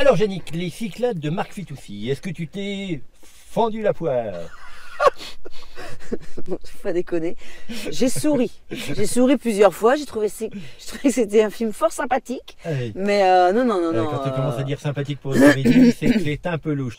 Alors, Yannick, les Cyclades de Marc Fitoussi, est-ce que tu t'es fendu la poire? Bon, faut pas déconner. J'ai souri. J'ai souri plusieurs fois. J'ai trouvé que c'était un film fort sympathique. Allez. Mais non. Quand tu commences à dire sympathique pour une comédie, c'est que c'est un peu louche.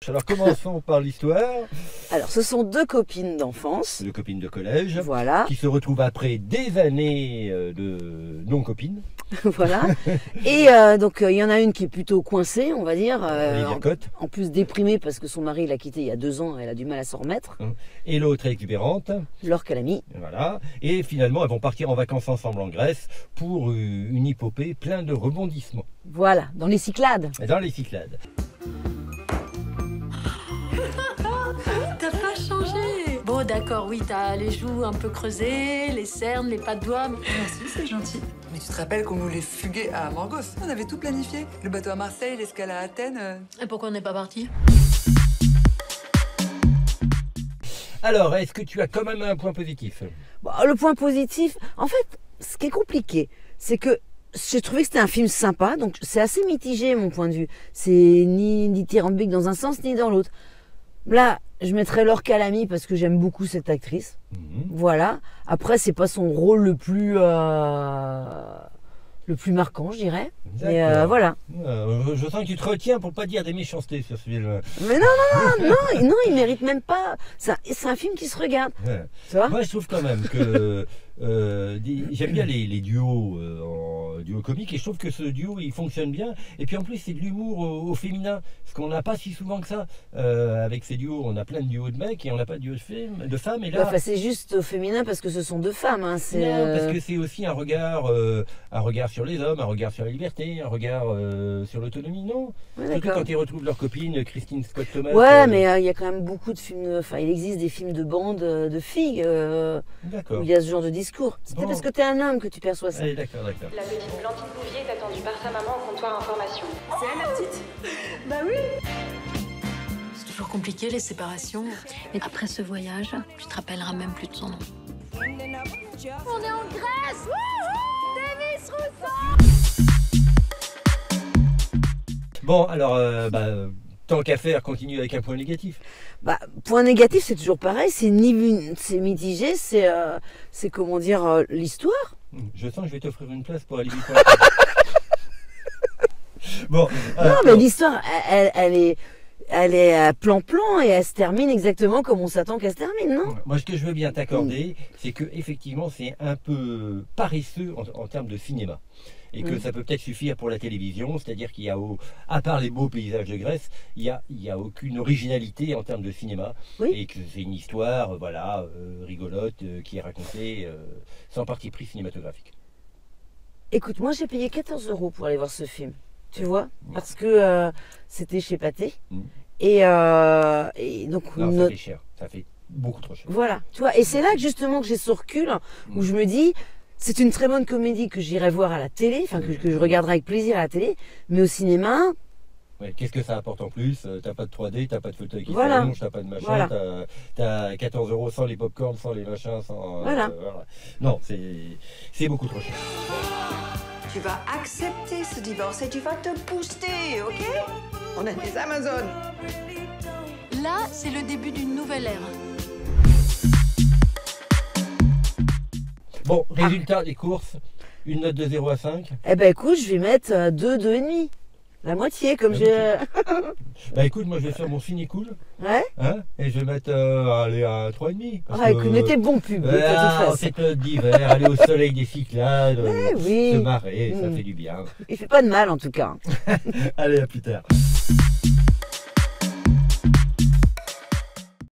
Alors commençons par l'histoire. Alors, ce sont deux copines d'enfance. Deux copines de collège. Voilà. Qui se retrouvent après des années de non-copines. Voilà. Et donc, il y en a une qui est plutôt coincée, on va dire. Olivia Cotte. En plus déprimée parce que son mari l'a quittée il y a 2 ans. Elle a du mal à s'en remettre. Et l'autre est exubérante. Laure Calamy. Voilà. Et finalement, elles vont partir en vacances ensemble en Grèce pour une épopée plein de rebondissements. Voilà, dans les Cyclades. Dans les Cyclades. T'as pas changé. Bon, d'accord, oui, t'as les joues un peu creusées, les cernes, les pas de doigts. Mais... Merci, c'est gentil. Mais tu te rappelles qu'on voulait fuguer à Morgos? On avait tout planifié. Le bateau à Marseille, l'escale à Athènes. Et pourquoi on n'est pas parti? Alors, est-ce que tu as quand même un point positif? Bon, le point positif, en fait, ce qui est compliqué, c'est que j'ai trouvé que c'était un film sympa, donc c'est assez mitigé mon point de vue. C'est ni dithyrambique dans un sens ni dans l'autre. Là, je mettrais Laure Calamy parce que j'aime beaucoup cette actrice. Voilà. Après, c'est pas son rôle le plus marquant, je dirais. Mais voilà. Je sens que tu te retiens pour pas dire des méchancetés sur ce film. Mais non, il mérite même pas. C'est un film qui se regarde. Ouais. Tu vois? Moi, je trouve quand même que j'aime bien les duos en duo comique, et je trouve que ce duo il fonctionne bien. Et puis en plus, c'est de l'humour au féminin, ce qu'on n'a pas si souvent que ça. Avec ces duos, on a plein de duos de mecs et on n'a pas de duos de femmes. Et là, Enfin, c'est juste au féminin parce que ce sont deux femmes. Hein, non, parce que c'est aussi un regard sur les hommes, un regard sur la liberté, un regard sur l'autonomie, non? Ouais, Surtout d'accord. quand ils retrouvent leur copine Christine Scott Thomas. Ouais, mais il y a quand même beaucoup de films. Enfin, il existe des films de bande de filles D'accord. où il y a ce genre de discours. C'est Bon. parce que t'es un homme que tu perçois ça. Allez, d'accord. La petite Blandine Bouvier est attendue par sa maman au comptoir information. C'est elle, la petite? Bah oui. C'est toujours compliqué, les séparations. Mais après ce voyage, tu te rappelleras même plus de son nom. On est en Grèce. Davis Rousseau. Bon, alors, tant qu'à faire, continue avec un point négatif. Bah, point négatif, c'est toujours pareil. C'est mitigé. C'est comment dire l'histoire. Je sens que je vais t'offrir une place pour aller vite. Bon. Non, mais l'histoire, elle est à plan-plan et elle se termine exactement comme on s'attend qu'elle se termine, non? Moi, ce que je veux bien t'accorder, c'est que effectivement, c'est un peu paresseux en termes de cinéma. Et que ça peut peut-être suffire pour la télévision, c'est-à-dire qu'il y a, à part les beaux paysages de Grèce, il y a aucune originalité en termes de cinéma. Oui. Et que c'est une histoire, voilà, rigolote, qui est racontée sans parti pris cinématographique. Écoute, moi j'ai payé 14 € pour aller voir ce film, tu vois, parce que c'était chez Pathé. Et donc Non, ça fait cher, ça fait beaucoup trop cher. voilà, tu vois, et c'est là que justement que j'ai ce recul où je me dis, c'est une très bonne comédie que j'irai voir à la télé, enfin que je regarderai avec plaisir à la télé, mais au cinéma, Ouais, qu'est-ce que ça apporte en plus? T'as pas de 3D, t'as pas de fauteuil qui Voilà. s'allonge, t'as pas de machin, Voilà. t'as 14 € sans les pop-corn, sans les machins, sans... Voilà. voilà. Non, c'est beaucoup trop cher. Tu vas accepter ce divorce et tu vas te booster, ok? On a des Amazones. Là, c'est le début d'une nouvelle ère. Bon, résultat des courses, une note de 0 à 5. eh ben écoute, je vais mettre 2, 2,5. La moitié, comme j'ai... Bah écoute, moi je vais faire mon ciné cool, Ouais. hein, et je vais mettre allez, à 3,5. Ah, écoute, mais t'es bon pub, de toute en façon. cette période d'hiver, aller au soleil des Cyclades, Eh oui. se marrer, ça fait du bien. Il fait pas de mal en tout cas. Allez, à plus tard.